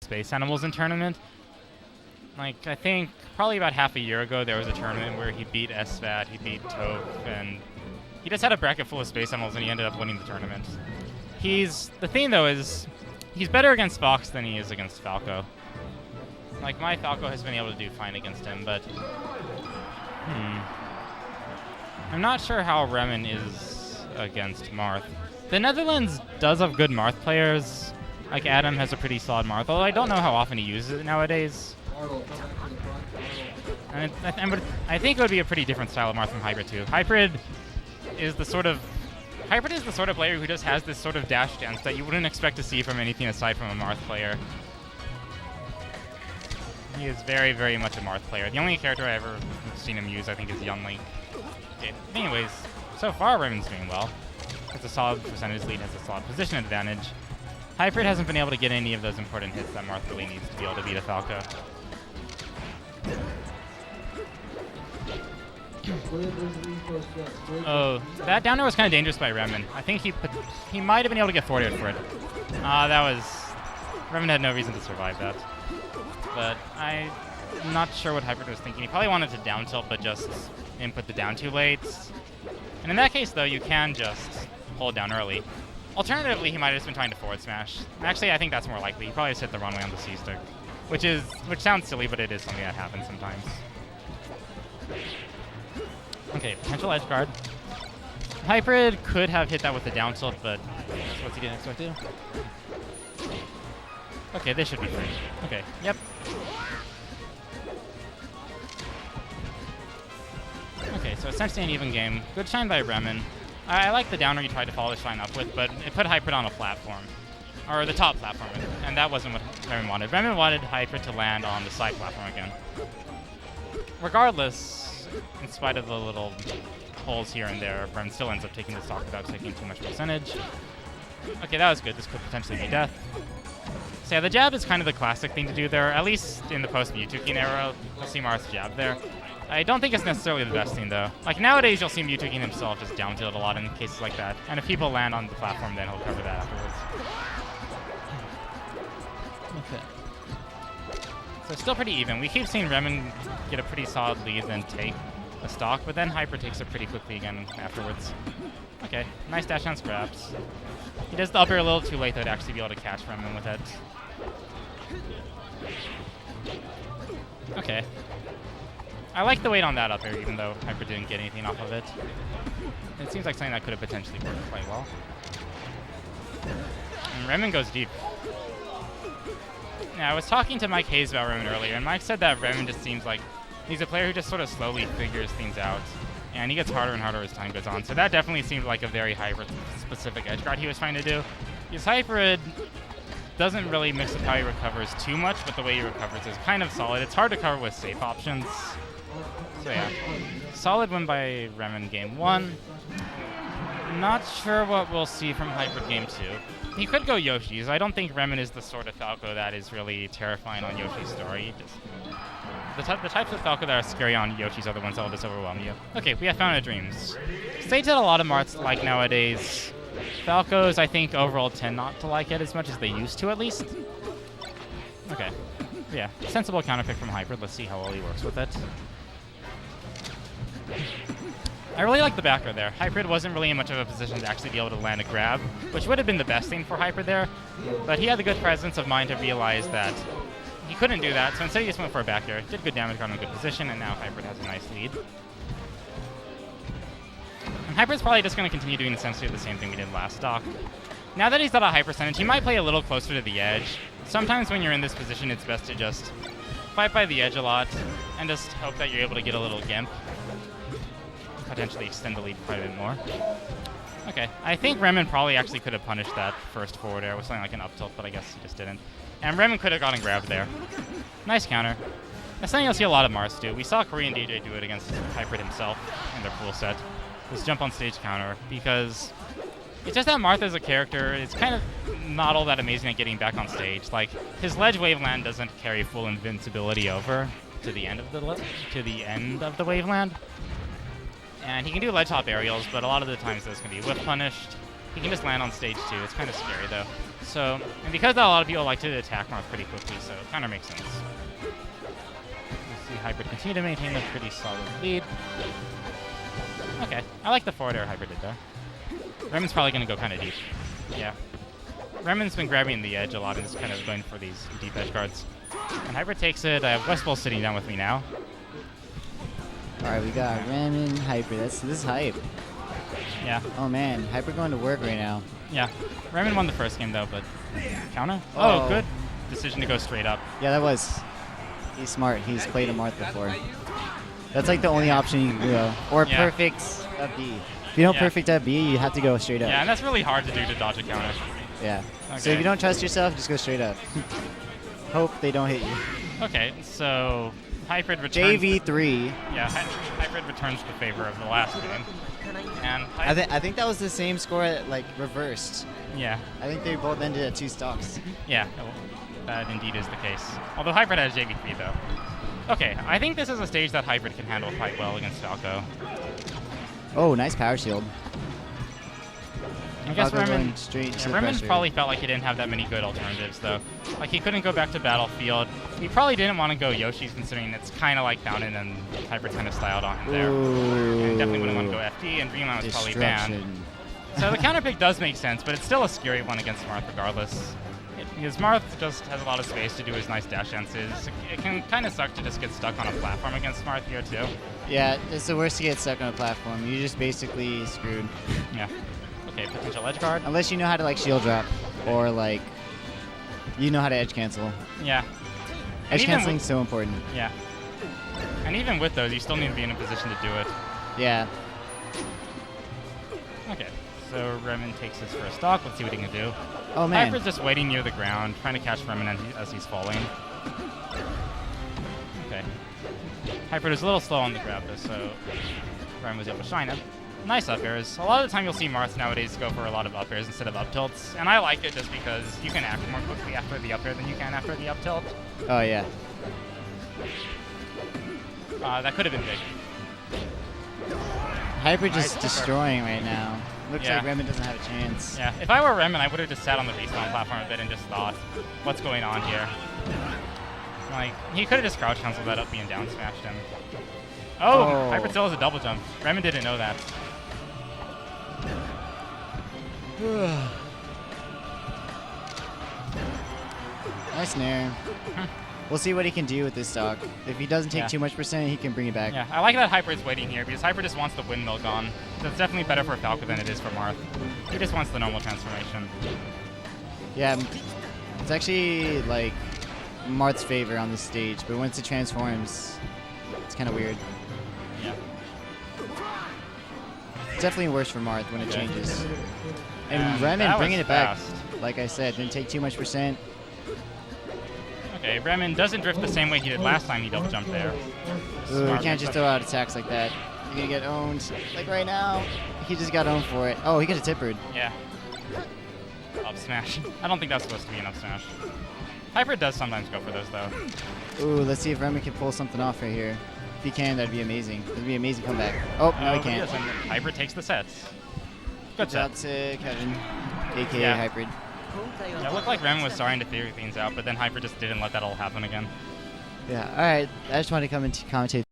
space animals in tournament. Like, I think probably about half a year ago there was a tournament where he beat SVAT, he beat Toph, and he just had a bracket full of space animals and he ended up winning the tournament. The thing though is, he's better against Fox than he is against Falco. Like, my Falco has been able to do fine against him, but I'm not sure how Remen is against Marth. The Netherlands does have good Marth players. Like, Adam has a pretty solid Marth, although I don't know how often he uses it nowadays. And I think it would be a pretty different style of Marth from Hyprid too. Hyprid is the sort of player who just has this sort of dash dance that you wouldn't expect to see from anything aside from a Marth player. He is very, very much a Marth player. The only character I've ever seen him use, I think, is Yunli. Anyways, so far Remen's doing well. Has a solid percentage lead, has a solid position advantage. Hyprid hasn't been able to get any of those important hits that Marth really needs to be able to beat a Falco. Oh, that down air was kind of dangerous by Remen. I think he might have been able to get forward for it. Remen had no reason to survive that. But I'm not sure what Hyprid was thinking. He probably wanted to down tilt, but just input the down too late. And in that case, though, you can just hold down early. Alternatively, he might have just been trying to forward smash. Actually, I think that's more likely. He probably just hit the runway on the C-stick, which sounds silly, but it is something that happens sometimes. Okay, potential edge guard. Hyprid could have hit that with the down tilt, but that's what he didn't expect to do. Okay, this should be free. Okay, yep. Okay, so essentially an even game. Good shine by Remen. I like the downer he tried to follow the shine up with, but it put Hyprid on a platform. Or the top platform, and that wasn't what Remen wanted. Remen wanted Hyprid to land on the side platform again. Regardless, in spite of the little holes here and there, Remen still ends up taking the stock without taking too much percentage. Okay, that was good. This could potentially be death. So yeah, the jab is kind of the classic thing to do there, at least in the post-Mewtwoking era. You'll see Marth's jab there. I don't think it's necessarily the best thing, though. Like, nowadays, you'll see Mewtwoking himself just down tilt a lot in cases like that. And if people land on the platform, then he'll cover that afterwards. Okay. So still pretty even. We keep seeing Remen get a pretty solid lead, then take a stock, but then Hyprid takes it pretty quickly again afterwards. Okay, nice dash on scraps. He does the up air a little too late, though, to actually be able to catch Remen with it. Okay. I like the weight on that up air, even though Hyprid didn't get anything off of it. It seems like something that could have potentially worked quite well. And Remen goes deep. Yeah, I was talking to Mike Hayes about Remen earlier, and Mike said that Remen just seems like he's a player who just sort of slowly figures things out. And he gets harder and harder as time goes on. So that definitely seemed like a very Hyprid-specific edge guard he was trying to do. Because Hyprid doesn't really mix up how he recovers too much, but the way he recovers is kind of solid. It's hard to cover with safe options. So yeah, solid win by Remen game 1. Not sure what we'll see from Hyprid game 2. He could go Yoshi's. I don't think Remen is the sort of Falco that is really terrifying on Yoshi's story. The types of Falco that are scary on Yoshi's are the ones that will just overwhelm you. Okay, we have Fountain of Dreams. Stage that a lot of Marths like nowadays. Falcos, I think, overall tend not to like it as much as they used to, at least. Okay. Yeah, sensible counterpick from Hyprid. Let's see how well he works with it. I really like the back row there. Hyprid wasn't really in much of a position to actually be able to land a grab, which would have been the best thing for Hyprid there, but he had the good presence of mind to realize that he couldn't do that, so instead he just went for a back air, did good damage, got in a good position, and now Hyprid has a nice lead. And Hyprid's probably just going to continue doing essentially the same thing we did last stock. Now that he's at a high percentage, he might play a little closer to the edge. Sometimes when you're in this position, it's best to just fight by the edge a lot, and just hope that you're able to get a little gimp. Potentially extend the lead quite a bit more. Okay, I think Remen probably actually could have punished that first forward air with something like an up tilt, but I guess he just didn't. And Remen could have gotten grabbed there. Nice counter. That's something you'll see a lot of Marths do. We saw Korean DJ do it against Hyprid himself in their pool set. This jump on stage counter, because it's just that Marth as a character is kind of not all that amazing at getting back on stage. Like, his ledge waveland doesn't carry full invincibility over to the end of the waveland. And he can do ledge hop aerials, but a lot of the times those can be whiff punished. He can just land on stage too. It's kind of scary though. So, and because a lot of people like to attack Marth pretty quickly, so it kind of makes sense. We see Hyprid continue to maintain a pretty solid lead. Okay, I like the forward air Hyprid did there. Remen's probably going to go kind of deep. Yeah. Remen's been grabbing the edge a lot and is kind of going for these deep edge guards. And Hyprid takes it. I have West Bull sitting down with me now. Alright, we got Remen, Hyprid. This is hype. Yeah. Oh man, Hyprid going to work right now. Yeah. Remen won the first game though, but counter? Oh, good decision to go straight up. Yeah, that was. He's smart. He's played a Marth before. That's like the only option you can go. Or perfect up B. If you don't perfect up B, you have to go straight up. Yeah, and that's really hard to do to dodge a counter. Yeah. Okay. So if you don't trust yourself, just go straight up. Hope they don't hit you. Okay, so Hyprid returns. JV3. Yeah, Hyprid returns the favor of the last game. And I think that was the same score, like reversed. Yeah. I think they both ended at 2 stocks. Yeah, that indeed is the case. Although Hyprid has JV3 though. Okay, I think this is a stage that Hyprid can handle quite well against Falco. Oh, nice power shield. I guess Remen Remen probably felt like he didn't have that many good alternatives, though. Like, he couldn't go back to Battlefield. He probably didn't want to go Yoshi's, considering it's kind of like Fountain, and Hyprid kind of styled on him there. And definitely wouldn't want to go FD, and Remen was probably banned. So the counterpick does make sense, but it's still a scary one against Marth regardless. Because Marth just has a lot of space to do his nice dash dances. It can kind of suck to just get stuck on a platform against Marth here, too. Yeah, it's the worst to get stuck on a platform. You're just basically screwed. Yeah. Okay, potential edge guard. Unless you know how to like shield drop, or like you know how to edge cancel. Yeah. Edge canceling is so important. Yeah. And even with those, you still need to be in a position to do it. Yeah. Okay. So Remen takes his first stock. Let's see what he can do. Oh man. Hyprid's just waiting near the ground, trying to catch Remen as he's falling. Okay. Hyprid is a little slow on the grab, though, so Remen was able to shine him. Nice up airs. A lot of the time you'll see Marth nowadays go for a lot of up airs instead of up tilts, and I like it just because you can act more quickly after the up air than you can after the up tilt. Oh yeah. That could have been big. Hyprid just destroying right now. Looks like Remen doesn't have a chance. Yeah, if I were Remen, I would have just sat on the respawn platform a bit and just thought, what's going on here? Like, he could have just crouch canceled that up being down smashed him. Oh, Hyprid still has a double jump. Remen didn't know that. Nice nair. We'll see what he can do with this stock. If he doesn't take too much percent, he can bring it back. Yeah, I like that Hyprid's waiting here because Hyprid just wants the windmill gone. So it's definitely better for Falco than it is for Marth. He just wants the normal transformation. Yeah, it's actually like Marth's favor on this stage, but once it transforms, it's kind of weird. Yeah. It's definitely worse for Marth when it changes. And Remen bringing it back, like I said, didn't take too much percent. Okay, Remen doesn't drift the same way he did last time he double jumped there. Ooh, you can't just throw out attacks like that. You're gonna get owned. Like right now, he just got owned for it. Oh, he gets a Hyprid. Yeah. Up smash. I don't think that's supposed to be an up smash. Hyprid does sometimes go for those though. Ooh, let's see if Remen can pull something off right here. If he can, that'd be amazing. That'd be an amazing comeback. Oh, no, he can't. Hyprid takes the sets. Good job to Kevin, aka Hyprid. Yeah, it looked like Remen was starting to figure things out, but then Hyprid just didn't let that all happen again. Yeah, alright. I just wanted to come and commentate.